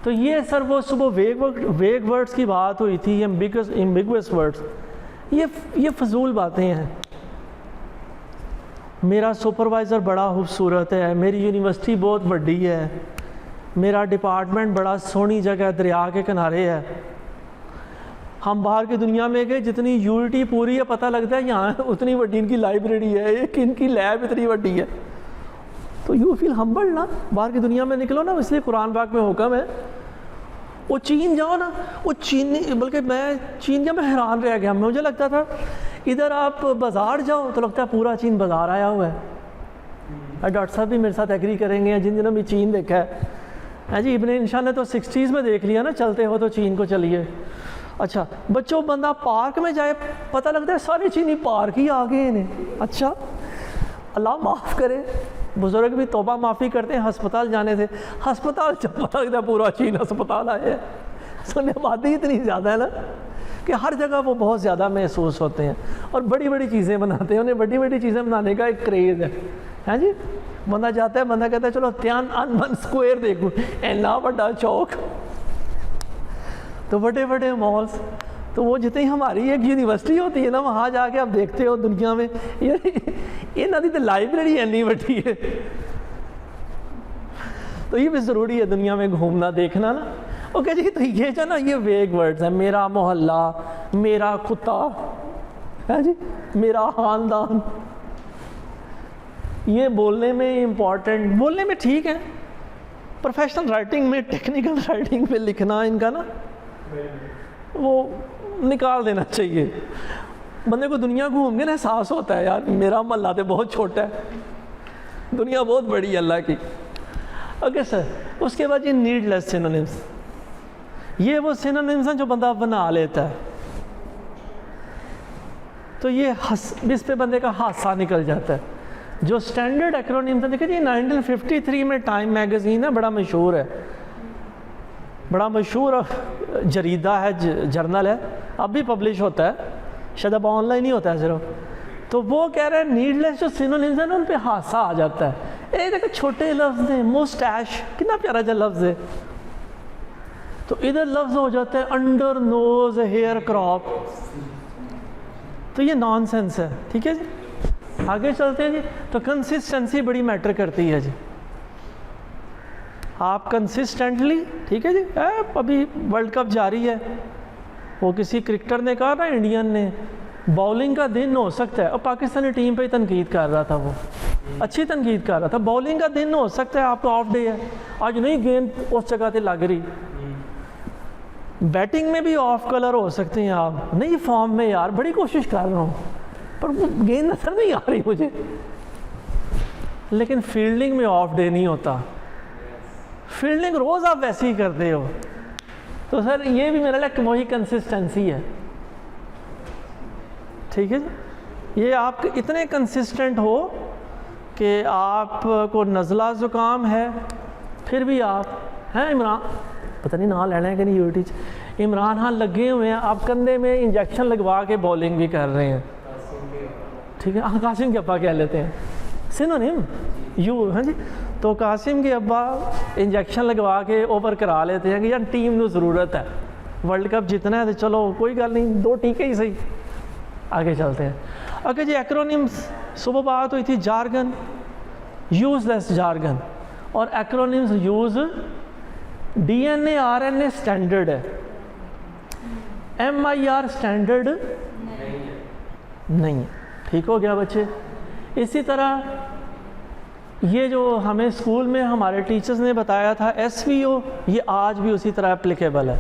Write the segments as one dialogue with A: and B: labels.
A: تو یہ سر وہ صبح ویگ ورڈز کی بات ہوئی تھی، ایمبیگوس ورڈز، یہ فضول باتیں ہیں. میرا سپروائزر بڑا خوبصورت ہے، میری یونیورسٹی بہت بڑی ہے، میرا ڈپارٹمنٹ بڑا سونی جگہ دریا کے کنارے ہے. ہم باہر کی دنیا میں گئے، جتنی یونٹی پوری ہے پتہ لگتا ہے یہاں اتنی بڑی ان کی لائبریری ہے، ایک ان کی لیب اتنی بڑی ہے. تو یو فیل ہمبل نا، باہر کی دنیا میں نکلو نا. اس لیے قرآن پاک میں حکم ہے. وہ چین جاؤ نا، وہ چین، بلکہ میں چین جب میں حیران رہ گیا. مجھے لگتا تھا ادھر آپ بازار جاؤ تو لگتا ہے پورا چین بازار آیا ہوا ہے. ڈاکٹر صاحب بھی میرے ساتھ ایگری کریں گے، جن جنہوں بھی چین دیکھا ہے. ہاں جی، ابن انشاء نے تو 60s میں دیکھ لیا نا، چلتے ہو تو چین کو چلیے. اچھا بچوں، بندہ پارک میں جائے پتہ لگتا ہے سارے چینی پارک ہی آ گئے ہیں. اچھا اللہ معاف کرے، بزرگ بھی توبہ معافی کرتے ہیں ہسپتال جانے سے. ہسپتال جب پتہ لگتا ہے پورا چین ہسپتال آئے ہیں. سن آبادی اتنی زیادہ ہے نا کہ ہر جگہ وہ بہت زیادہ محسوس ہوتے ہیں اور بڑی بڑی چیزیں بناتے ہیں. انہیں بڑی بڑی چیزیں بنانے کا ایک کریز ہے. ہاں جی، بندہ جاتا ہے، بندہ کہتا ہے چلو تیان ان اسکوائر دیکھوں، اینا بڑا چوک، تو بڑے بڑے مالز. تو وہ جتنی ہماری ایک یونیورسٹی ہوتی ہے نا، وہاں جا کے آپ دیکھتے ہو دنیا میں یہ نہ تو لائبریری اینی بڑی ہے. تو یہ بھی ضروری ہے دنیا میں گھومنا دیکھنا نا. اوکے جی، تو یہ جو نا یہ ویگ ورڈز ہیں، میرا محلہ، میرا کتا، ہے جی، میرا خاندان، یہ بولنے میں امپورٹنٹ، بولنے میں ٹھیک ہے. پروفیشنل رائٹنگ میں، ٹیکنیکل رائٹنگ میں لکھنا ان کا نا وہ نکال دینا چاہیے. بندے کو دنیا گھوم کے نا احساس ہوتا ہے یار میرا محلہ تو بہت چھوٹا ہے، دنیا بہت بڑی ہے اللہ کی. اوکے سر، اس کے بعد یہ نیڈ لیس سینونیمز. یہ وہ سینونیمز ہیں جو بندہ بنا لیتا ہے، تو یہ اس پہ بندے کا حادثہ نکل جاتا ہے. جو سٹینڈرڈ ایکرونیمز ہیں، دیکھیں جی 1953 میں ٹائم میگزین ہے، بڑا مشہور ہے، بڑا مشہور جریدہ ہے، جرنل ہے، اب بھی پبلش ہوتا ہے، شاید اب آن لائن ہی ہوتا ہے صرف. تو وہ کہہ رہے ہیں نیڈ لیس جو سینونیمز ہیں نا ان پہ حادثہ آ جاتا ہے. ایک دیکھیں چھوٹے لفظ ہیں، موسٹیش کتنا پیارا جا لفظ ہے، تو ادھر لفظ ہو جاتا ہے انڈر نوز ہیئر کراپ. تو یہ نان سینس ہے. ٹھیک ہے جی، آگے چلتے ہیں جی. تو کنسسٹنسی بڑی میٹر کرتی ہے جی. آپ کنسسٹنٹلی، ٹھیک ہے جی، ابھی ورلڈ کپ جاری ہے، وہ کسی کرکٹر نے کہا نا، انڈین نے، باؤلنگ کا دن ہو سکتا ہے، اور پاکستانی ٹیم پہ ہی تنقید کر رہا تھا، وہ اچھی تنقید کر رہا تھا. باؤلنگ کا دن ہو سکتا ہے، آپ کو آف ڈے ہے، آج نہیں گیند اس جگہ پہ لگ رہی. بیٹنگ میں بھی آف کلر ہو سکتے ہیں، آپ نہیں فارم میں، یار بڑی کوشش کر رہا ہوں پر وہ گیند نظر نہیں آ رہی مجھے. لیکن فیلڈنگ میں آف ڈے نہیں ہوتا، فیلڈنگ روز آپ ویسے ہی کرتے ہو. تو سر یہ بھی میرا لئے وہی کنسسٹنسی ہے. ٹھیک ہے جی، یہ آپ اتنے کنسسٹنٹ ہو کہ آپ کو نزلہ زکام ہے پھر بھی آپ ہیں عمران، پتہ نہیں نام لینا ہے کہ نہیں، یوٹی عمران خان لگے ہوئے ہیں، آپ کندھے میں انجیکشن لگوا کے بولنگ بھی کر رہے ہیں. ٹھیک ہے، قاسم کے ابا کہہ لیتے ہیں سینونیم یو. ہاں جی، تو قاسم کے ابا انجیکشن لگوا کے اوور کرا لیتے ہیں کہ یار ٹیم کو ضرورت ہے، ورلڈ کپ جتنا ہے تو چلو کوئی گل نہیں، 2 ٹیکے ہی صحیح. آگے چلتے ہیں. اوکے جی، ایکرونیمز صبح بات ہوئی تھی، جارگن، یوز لیس جارگن، اور acronyms use. D N A R N A standard ہے، ایم آئی آر اسٹینڈرڈ نہیں ہے. ٹھیک ہو گیا بچے. اسی طرح یہ جو ہمیں اسکول میں ہمارے ٹیچرز نے بتایا تھا ایس وی او، یہ آج بھی اسی طرح اپلیکیبل ہے.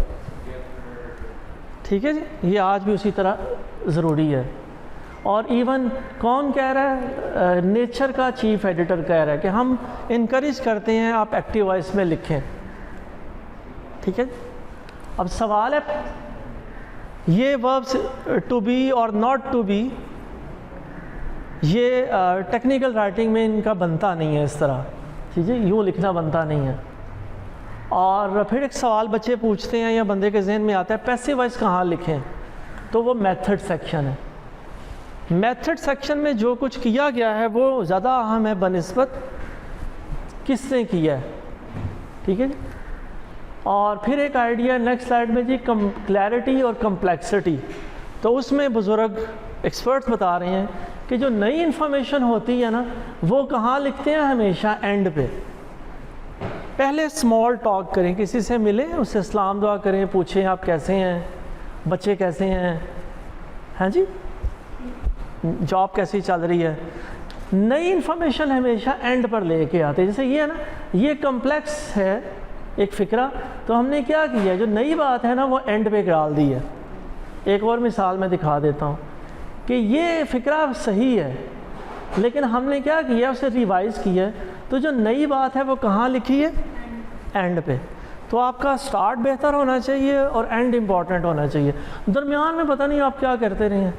A: ٹھیک ہے جی، یہ آج بھی اسی طرح ضروری ہے. اور ایون کون کہہ رہا ہے، نیچر کا چیف ایڈیٹر کہہ رہا ہے کہ ہم انکریج کرتے ہیں آپ ایکٹیو وائس میں لکھیں. ٹھیک ہے. اب سوال ہے یہ وربس ٹو بی اور ناٹ ٹو بی، یہ ٹیکنیکل رائٹنگ میں ان کا بنتا نہیں ہے اس طرح. ٹھیک ہے، یوں لکھنا بنتا نہیں ہے. اور پھر ایک سوال بچے پوچھتے ہیں یا بندے کے ذہن میں آتا ہے پیسیو وائس کہاں لکھیں، تو وہ میتھڈ سیکشن ہے. میتھڈ سیکشن میں جو کچھ کیا گیا ہے وہ زیادہ اہم ہے بنسبت کس نے کیا ہے. ٹھیک ہے جی. اور پھر ایک آئیڈیا نیکسٹ سلائڈ میں جی کلیئرٹی اور کمپلیکسٹی. تو اس میں بزرگ ایکسپرٹس بتا رہے ہیں کہ جو نئی انفارمیشن ہوتی ہے نا وہ کہاں لکھتے ہیں؟ ہمیشہ اینڈ پہ. پہلے اسمال ٹاک کریں, کسی سے ملیں, اس سے اسلام دعا کریں, پوچھیں آپ کیسے ہیں, بچے کیسے ہیں, ہاں جی, جاب کیسی چل رہی ہے. نئی انفارمیشن ہمیشہ اینڈ پر لے کے آتے. جیسے یہ ہے نا, یہ کمپلیکس ہے ایک فکرہ, تو ہم نے کیا کیا, جو نئی بات ہے نا وہ اینڈ پہ ڈال دی ہے. ایک اور مثال میں دکھا دیتا ہوں کہ یہ فکرہ صحیح ہے لیکن ہم نے کیا کیا, اسے ریوائز کیا ہے. تو جو نئی بات ہے وہ کہاں لکھی ہے؟ اینڈ پہ. تو آپ کا سٹارٹ بہتر ہونا چاہیے اور اینڈ امپورٹنٹ ہونا چاہیے. درمیان میں پتہ نہیں آپ کیا کرتے رہے ہیں.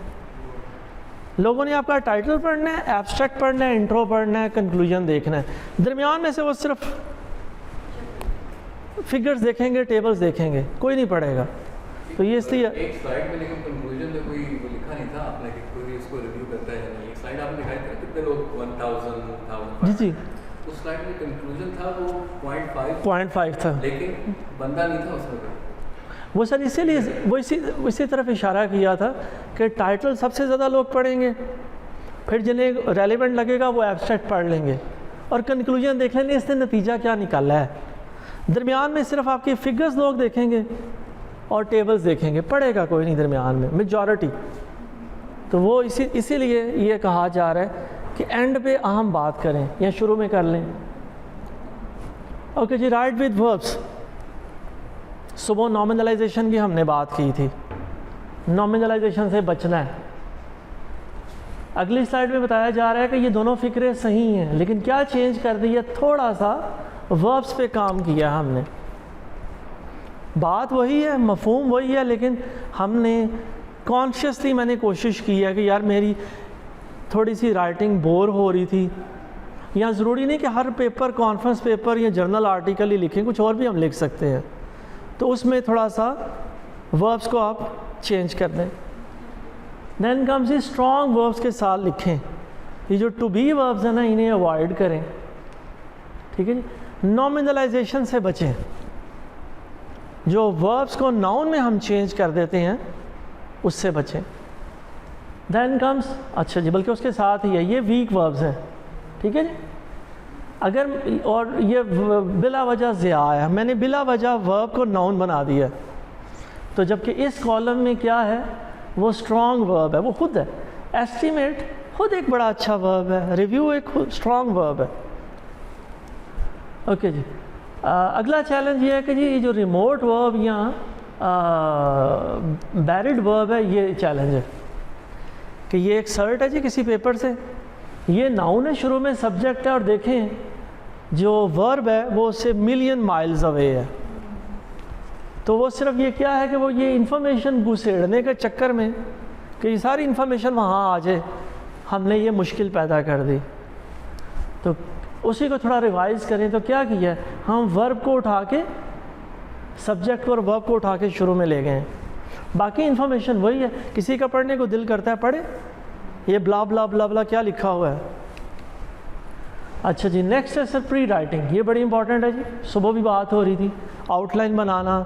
A: لوگوں نے آپ کا ٹائٹل پڑھنا ہے, ایبسٹریکٹ پڑھنا ہے, انٹرو پڑھنا ہے, کنکلوژن دیکھنا ہے. درمیان میں سے وہ صرف فگرز دیکھیں گے, ٹیبلز دیکھیں گے, کوئی نہیں پڑھے گا. تو یہ اس لیے
B: ایک سلائڈ میں لیکن کنکلوژن میں کوئی لکھا نہیں تھا آپ نے کہ کوئی اس کو ریویو کرتا ہے یا نہیں. ایک سلائڈ آپ نے دکھائی تھی کتنے لوگ 1000
A: جی جی,
B: اس سلائڈ میں کنکلوژن تھا وہ
A: 0.5 تھا
B: لیکن بندہ نہیں تھا اس میں.
A: وہ سر اسی لیے وہ اسی طرف اشارہ کیا تھا کہ ٹائٹل سب سے زیادہ لوگ پڑھیں گے, پھر جنہیں ریلیونٹ لگے گا وہ ایبسٹریکٹ پڑھ لیں گے اور کنکلوژن دیکھ لیں گے اس نے نتیجہ کیا نکالا ہے. درمیان میں صرف آپ کی فگرز لوگ دیکھیں گے اور ٹیبلز دیکھیں گے, پڑھے گا کوئی نہیں درمیان میں, میجورٹی. تو وہ اسی لیے یہ کہا جا رہا ہے کہ اینڈ پہ اہم بات کریں یا شروع میں کر لیں. اوکے جی, رائٹ ود وربس. صبح نامنلائزیشن کی ہم نے بات کی تھی, نامنلائزیشن سے بچنا ہے. اگلی سلائڈ میں بتایا جا رہا ہے کہ یہ دونوں فکریں صحیح ہیں لیکن کیا چینج کر دی ہے, تھوڑا سا وربس پہ کام کیا ہم نے. بات وہی ہے, مفہوم وہی ہے, لیکن ہم نے کانشیسلی میں نے کوشش کی ہے کہ یار میری تھوڑی سی رائٹنگ بور ہو رہی تھی. یہاں ضروری نہیں کہ ہر پیپر کانفرنس پیپر یا جرنل آرٹیکل ہی لکھیں, کچھ اور بھی ہم لکھ سکتے ہیں. تو اس میں تھوڑا سا وربس کو آپ چینج کر دیں. دین کمز ہی اسٹرانگ وربس کے ساتھ لکھیں. یہ جو ٹو بی وربس ہیں نا انہیں اوائڈ کریں, ٹھیک ہے جی. نامنلائزیشن سے بچیں, جو وربس کو ناؤن میں ہم چینج کر دیتے ہیں اس سے بچیں. دین کمز, اچھا جی, بلکہ اس کے ساتھ ہی ہے یہ ویک وربس ہیں, ٹھیک ہے جی. اگر اور یہ بلا وجہ ضیاء ہے, میں نے بلا وجہ ورب کو ناؤن بنا دیا, تو جبکہ اس کالم میں کیا ہے وہ اسٹرانگ ورب ہے, وہ خود ہے. ایسٹیمیٹ خود ایک بڑا اچھا ورب ہے, ریویو ایک اسٹرانگ ورب ہے. اوکے جی, اگلا چیلنج یہ ہے کہ جی یہ جو ریموٹ ورب یا بیریڈ ورب ہے یہ چیلنج ہے کہ یہ ایک سرٹ ہے جی کسی پیپر سے, یہ ناؤن ہے, شروع میں سبجیکٹ ہے, اور دیکھیں جو ورب ہے وہ اس سے ملین مائلز اوے ہے. تو وہ صرف یہ کیا ہے کہ وہ یہ انفارمیشن گھسیڑنے کے چکر میں کہ یہ ساری انفارمیشن وہاں آ جائے, ہم نے یہ مشکل پیدا کر دی. تو اسی کو تھوڑا ریوائز کریں. تو کیا کیا ہے, ہم ورب کو اٹھا کے سبجیکٹ اور ورب کو اٹھا کے شروع میں لے گئے ہیں. باقی انفارمیشن وہی ہے, کسی کا پڑھنے کو دل کرتا ہے پڑھے, یہ بلا بلا بلا بلا کیا لکھا ہوا ہے. اچھا جی, نیکسٹ ہے سر پری رائٹنگ. یہ بڑی امپورٹنٹ ہے جی, صبح بھی بات ہو رہی تھی. آؤٹ لائن بنانا,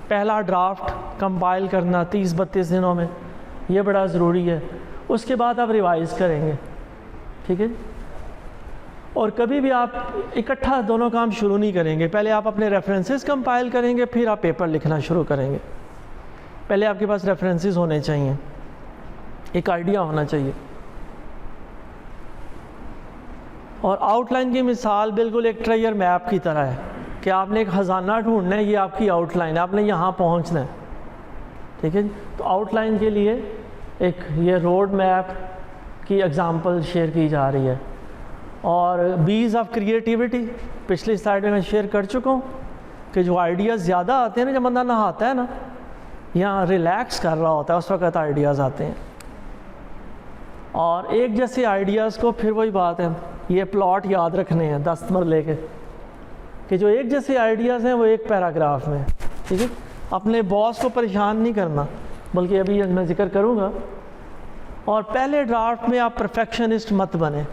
A: پہلا ڈرافٹ کمپائل کرنا 30-32 دنوں میں, یہ بڑا ضروری ہے. اس کے بعد آپ ریوائز کریں گے, ٹھیک ہے. اور کبھی بھی آپ اکٹھا دونوں کام شروع نہیں کریں گے. پہلے آپ اپنے ریفرنسز کمپائل کریں گے, پھر آپ پیپر لکھنا شروع کریں گے. پہلے آپ کے پاس ریفرنسز ہونے چاہیے, ایک آئیڈیا ہونا چاہیے. اور آؤٹ لائن کی مثال بالکل ایک ٹریجر میپ کی طرح ہے کہ آپ نے ایک خزانہ ڈھونڈنا ہے, یہ آپ کی آؤٹ لائن ہے, آپ نے یہاں پہنچنا ہے, ٹھیک ہے جی. تو آؤٹ لائن کے لیے ایک یہ روڈ میپ کی ایگزامپل شیئر کی جا رہی ہے. اور بیز آف کریٹیوٹی پچھلی سلائڈ میں شیئر کر چکا ہوں کہ جو آئیڈیاز زیادہ آتے ہیں نا, جب بندہ نہاتا ہے نا یا ریلیکس کر رہا ہوتا ہے اس وقت آئیڈیاز آتے ہیں. اور ایک جیسے آئیڈیاز کو پھر وہی بات ہے, یہ پلاٹ یاد رکھنے ہیں 10 نمبر لے کے کہ جو ایک جیسے آئیڈیاز ہیں وہ ایک پیراگراف میں, ٹھیک ہے. اپنے باس کو پریشان نہیں کرنا, بلکہ ابھی میں ذکر کروں گا. اور پہلے ڈرافٹ میں آپ پرفیکشنسٹ مت بنیں.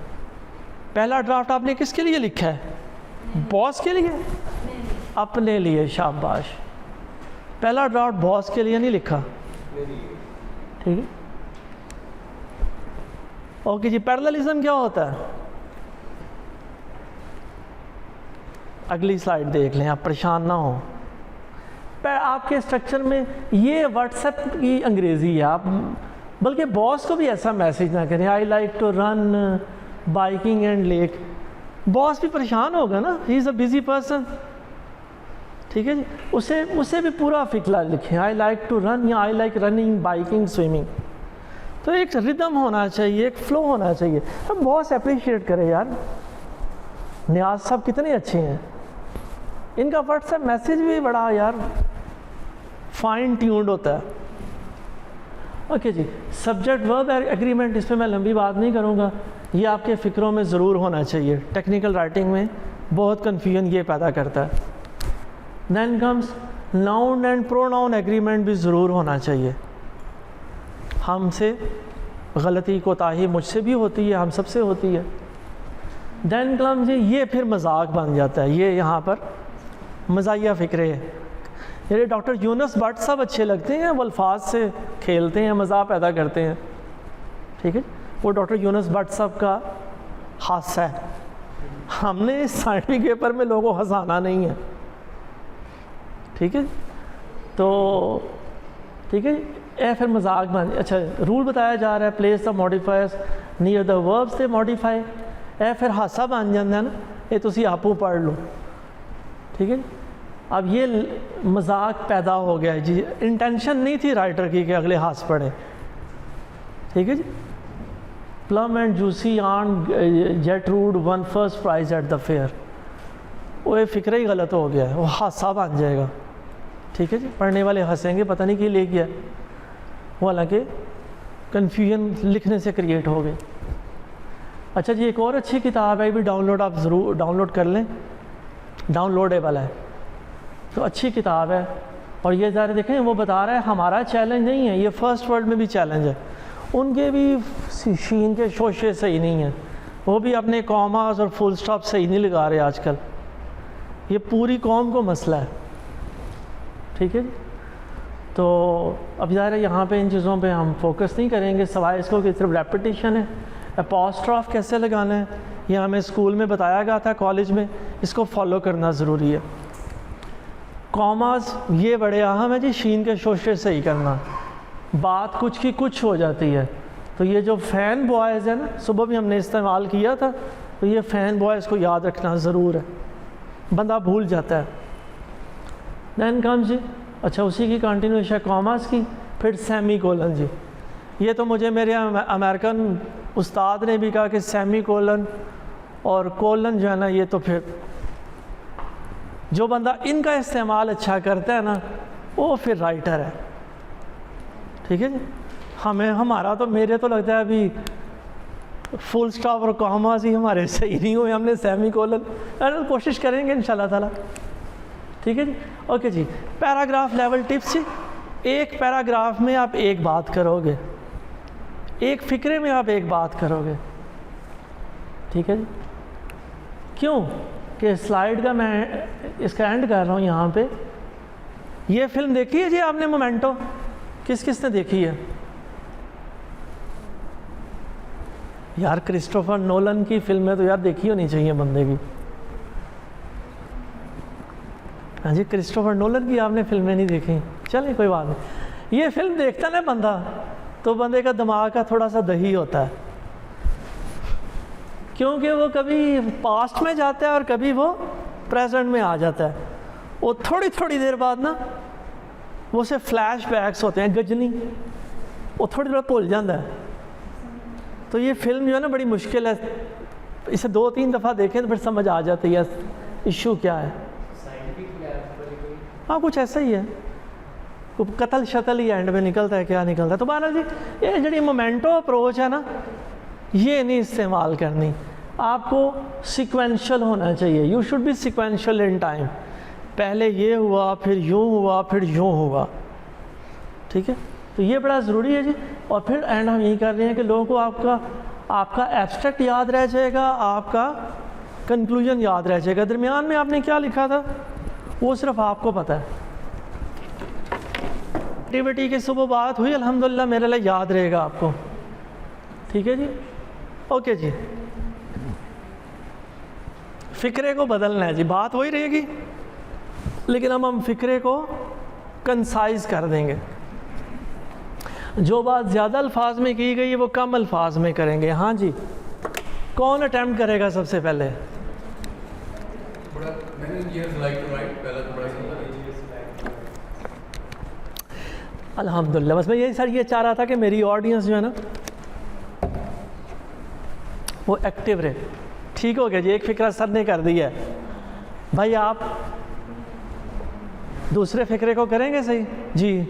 A: پہلا ڈرافٹ آپ نے کس کے لیے لکھا ہے, باس کے لیے, اپنے لیے شاباش. پہلا ڈاٹ باس کے لیے نہیں لکھا, ٹھیک ہے. اوکے جی, پیرللزم کیا ہوتا ہے؟ اگلی سلائڈ دیکھ لیں, آپ پریشان نہ ہوں. آپ کے اسٹرکچر میں یہ واٹس ایپ کی انگریزی ہے, آپ بلکہ باس کو بھی ایسا میسیج نہ کریں I like to run biking and lake. Boss بھی پریشان ہوگا نا, ہی از اے بزی پرسن, ٹھیک ہے جی. اسے بھی پورا فکلا لکھیں آئی لائک ٹو رن یا I like running biking swimming. تو ایک ردم ہونا چاہیے, ایک فلو ہونا چاہیے. ہم باس اپریشیٹ کریں یار, نیاز صاحب کتنے اچھے ہیں, ان کا واٹس ایپ میسیج بھی بڑا یار فائن ٹیونڈ ہوتا ہے. اوکے جی, سبجیکٹ ورب ایگریمنٹ, اس پہ میں لمبی بات نہیں کروں گا, یہ آپ کے فکروں میں ضرور ہونا چاہیے. ٹیکنیکل رائٹنگ میں بہت کنفیوژن یہ پیدا کرتا ہے. Then comes noun and pronoun agreement بھی ضرور ہونا چاہیے. ہم سے غلطی کوتاہی مجھ سے بھی ہوتی ہے, ہم سب سے ہوتی ہے. دین کلام جی, یہ پھر مذاق بن جاتا ہے, یہ یہاں پر مزاحیہ فکرے ہیں. یہ ڈاکٹر یونس بٹ صاحب اچھے لگتے ہیں, وہ الفاظ سے کھیلتے ہیں, مزاح پیدا کرتے ہیں, ٹھیک ہے. وہ ڈاکٹر یونس بٹ صاحب کا حادثہ ہے. ہم نے اس سائنٹیفک پیپر میں لوگوں کو ہنسانا نہیں ہے, ٹھیک ہے. تو ٹھیک ہے, اے پھر مذاق بن. اچھا, رول بتایا جا رہا ہے place the modifiers near the verbs they modify. اے پھر حادثہ بن جاتا ہے نا, یہ تسی آپو پڑھ لو, ٹھیک ہے. اب یہ مذاق پیدا ہو گیا ہے جی, انٹینشن نہیں تھی رائٹر کی کہ اگلے ہاتھ پڑھیں, ٹھیک ہے جی. Plum and juicy on jet road won first prize at the fair. وہ یہ فکر ہی غلط ہو گیا ہے, وہ حادثہ بن جائے گا, ٹھیک ہے جی. پڑھنے والے ہنسیں گے, پتہ نہیں کی لے گیا, وہ حالانکہ کنفیوژن لکھنے سے کریٹ ہو گئی. اچھا جی, ایک اور اچھی کتاب ہے, بھی ڈاؤن لوڈ, آپ ضرور ڈاؤن لوڈ کر لیں, ڈاؤن لوڈیبل ہے, تو اچھی کتاب ہے. اور یہ ظاہر دیکھیں, وہ بتا رہا ہے ہمارا چیلنج نہیں ہے, یہ فرسٹ ورلڈ میں بھی چیلنج ہے. ان کے بھی شین کے شوشے صحیح نہیں ہیں, وہ بھی اپنے کاماز اور فل سٹاپ صحیح نہیں لگا رہے آج کل. یہ پوری قوم کو مسئلہ ہے, ٹھیک ہے جی. تو اب ظاہر ہے یہاں پہ ان چیزوں پہ ہم فوکس نہیں کریں گے, سوائے اس کو کہ صرف ریپیٹیشن ہے. اپوسٹراف کیسے لگانا ہے یہ ہمیں اسکول میں بتایا گیا تھا, کالج میں, اس کو فالو کرنا ضروری ہے. کاماز یہ بڑے اہم ہے جی, شین کے شوشے صحیح کرنا, بات کچھ کی کچھ ہو جاتی ہے. تو یہ جو فین بوائز ہے نا, صبح بھی ہم نے استعمال کیا تھا, تو یہ فین بوائز کو یاد رکھنا ضرور ہے, بندہ بھول جاتا ہے. دین کم جی, اچھا اسی کی کنٹینیوشن کاماز کی, پھر سیمی کولن جی. یہ تو مجھے میرے امریکن استاد نے بھی کہا کہ سیمی کولن اور کولن جو ہے نا, یہ تو پھر جو بندہ ان کا استعمال اچھا کرتا ہے نا, وہ پھر رائٹر ہے, ٹھیک ہے جی. ہمارا تو, میرے تو لگتا ہے ابھی فل سٹاپ اور کاماز ہی ہمارے صحیح نہیں ہوئے, ہم نے سیمی کولن, کوشش کریں گے انشاءاللہ تعالیٰ, ٹھیک ہے جی. اوکے جی, پیراگراف لیول ٹپس جی. ایک پیراگراف میں آپ ایک بات کرو گے, ایک فکرے میں آپ ایک بات کرو گے, ٹھیک ہے جی. کیوں کہ سلائیڈ کا میں اس کا اینڈ کر رہا ہوں یہاں پہ. یہ فلم دیکھی ہے جی آپ نے, مومنٹو, کس کس نے دیکھی ہے یار؟ کرسٹوفر نولن کی فلمیں تو یار دیکھی ہونی چاہیے بندے کی. ہاں جی, کرسٹوفر نولن کی آپ نے فلمیں نہیں دیکھی, چلیں کوئی بات نہیں. یہ فلم دیکھتا نا بندہ, تو بندے کا دماغ کا تھوڑا سا دہی ہوتا ہے, کیونکہ وہ کبھی پاسٹ میں جاتا ہے اور کبھی وہ پریزنٹ میں آ جاتا ہے. وہ تھوڑی تھوڑی دیر بعد نا, وہ سے فلیش بیکس ہوتے ہیں, گجنی, وہ تھوڑی تھوڑا بھول جاتا ہے. تو یہ فلم جو ہے نا بڑی مشکل ہے, اسے 2-3 دفعہ دیکھیں تو پھر سمجھ آ جاتی ہے ایشو کیا ہے. ہاں کچھ ایسا ہی ہے, قتل شتل ہی اینڈ میں نکلتا ہے, کیا نکلتا ہے. تو بہرحال جی, یہ جڑی مومنٹو اپروچ ہے نا, یہ نہیں استعمال کرنی. آپ کو سیکوینشل ہونا چاہیے, you should be sequential in time. پہلے یہ ہوا, پھر یوں ہوا, پھر یوں ہوا, ٹھیک ہے. تو یہ بڑا ضروری ہے جی. اور پھر اینڈ ہم یہی کر رہے ہیں کہ لوگوں کو آپ کا ایبسٹریکٹ یاد رہ جائے گا, آپ کا کنکلوژن یاد رہ جائے گا. درمیان میں آپ نے کیا لکھا تھا, وہ صرف آپ کو پتہ ہے. ایکٹیویٹی کی صبح بات ہوئی الحمدللہ میرے لیے یاد رہے گا آپ کو. ٹھیک ہے جی, اوکے جی. فکرے کو بدلنا ہے جی, بات وہی رہے گی لیکن ہم فکرے کو کنسائز کر دیں گے. جو بات زیادہ الفاظ میں کی گئی ہے وہ کم الفاظ میں کریں گے. ہاں جی, کون اٹیمپٹ کرے گا سب سے پہلے؟ الحمدللہ. بس میں یہ چاہ رہا تھا کہ میری آڈینس جو ہے نا وہ ایکٹیو رہے. ٹھیک ہو گیا جی, ایک فکرہ سر نے کر دیا ہے. بھائی آپ دوسرے فکرے کو کریں گے صحیح جی؟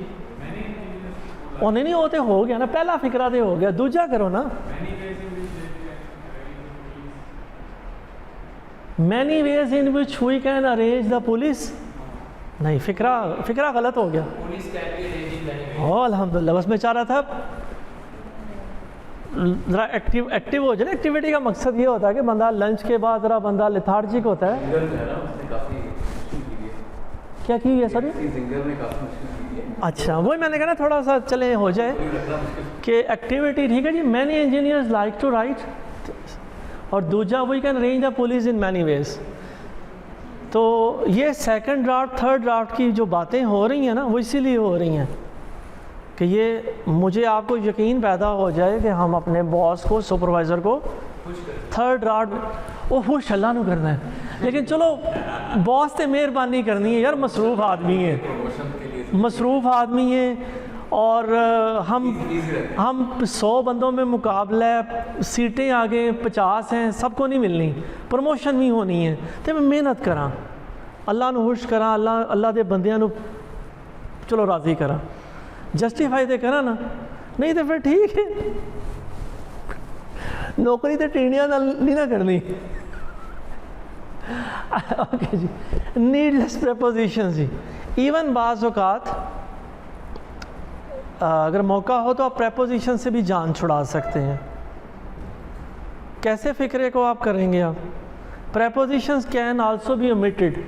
A: نہیں ہوتے, ہو گیا نا, پہلا فکرہ دے ہو گیا, دوجا کرو نا. many ways in which we can arrange the police. نہیں, فکرہ غلط ہو گیا. الحمدللہ. بس میں چاہ رہا تھا ذرا ایکٹیو ہو جائے. ایکٹیویٹی کا مقصد یہ ہوتا ہے کہ بندہ لنچ کے بعد ذرا بندہ لیتھارجک ہوتا ہے. کیا کی ہے سر؟ اچھا, وہی میں نے کہا نا تھوڑا سا چلے ہو جائے کہ ایکٹیویٹی. ٹھیک ہے جی. Many engineers like to write, اور دوجا we can arrange the police in many ways. تو یہ سیکنڈ ڈرافٹ تھرڈ ڈرافٹ کی جو باتیں ہو رہی ہیں نا وہ اسی لیے ہو رہی ہیں کہ یہ مجھے آپ کو یقین پیدا ہو جائے کہ ہم اپنے باس کو, سپروائزر کو تھرڈ ڈرافٹ وہ خوش اللہ نو کرنا ہے. لیکن چلو باس سے مہربانی کرنی ہے یار, مصروف آدمی ہیں اور ہم 100 بندوں میں مقابلہ ہے, سیٹیں آگے 50 ہیں, سب کو نہیں ملنی, پروموشن بھی ہونی ہے. تو میں محنت کراں, اللہ نو خوش کراں, اللہ دے بندیاں نو چلو راضی کراں, جسٹیفائی دے کراں نا. نہیں تو پھر ٹھیک ہے, نوکری تے ٹینڈیاں نہیں نہ کرنی. اوکے جی. نیڈ لیس پریپوزیشن جی. ایون بعض اوقات اگر موقع ہو تو آپ پریپوزیشن سے بھی جان چھڑا سکتے ہیں. کیسے فکرے کو آپ کریں گے؟ آپ prepositions can also be omitted.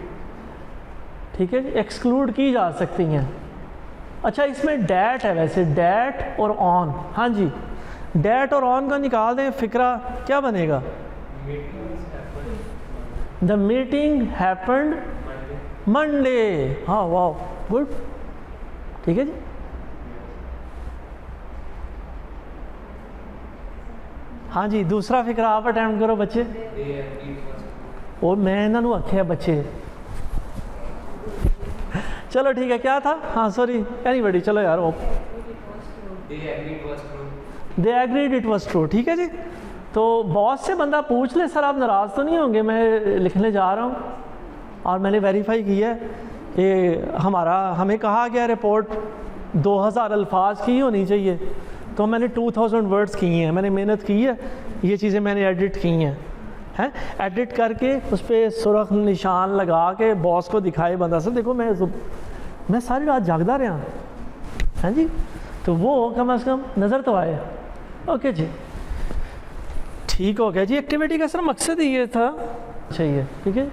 A: ٹھیک ہے جی, ایکسکلوڈ کی جا سکتی ہیں. اچھا, اس میں ڈیٹ ہے ویسے, ڈیٹ اور آن. ہاں جی, ڈیٹ اور آن کا نکال دیں, فکرہ کیا بنے گا؟ The meeting happened Monday. ہاں واو, گڈ. ٹھیک ہے جی. ہاں جی, دوسرا فکرہ آپ اٹیمپٹ کرو بچے. اور میں انہوں آخیا بچے, چلو ٹھیک ہے. کیا تھا؟ ہاں سوری, اینی بڈی, چلو یار. دے ایگریڈ اٹ واز ٹرو. ٹھیک ہے جی. تو باس سے بندہ پوچھ لے, سر آپ ناراض تو نہیں ہوں گے, میں لکھنے جا رہا ہوں اور میں نے ویریفائی کیا ہے کہ ہمیں کہا گیا رپورٹ 2000 الفاظ کی ہونی چاہیے, تو میں نے 2000 ورڈز کی ہیں. میں نے محنت کی ہے, یہ چیزیں میں نے ایڈٹ کی ہیں. ایڈٹ کر کے اس پہ سرخ نشان لگا کے باس کو دکھائے بندہ, سر دیکھو میں ساری رات جاگتا رہا. ہاں جی, تو وہ کم از کم نظر تو آئے. اوکے جی, ٹھیک ہو گیا جی. ایکٹیویٹی کا سر مقصد ہی یہ تھا. اچھا, یہ ٹھیک ہے.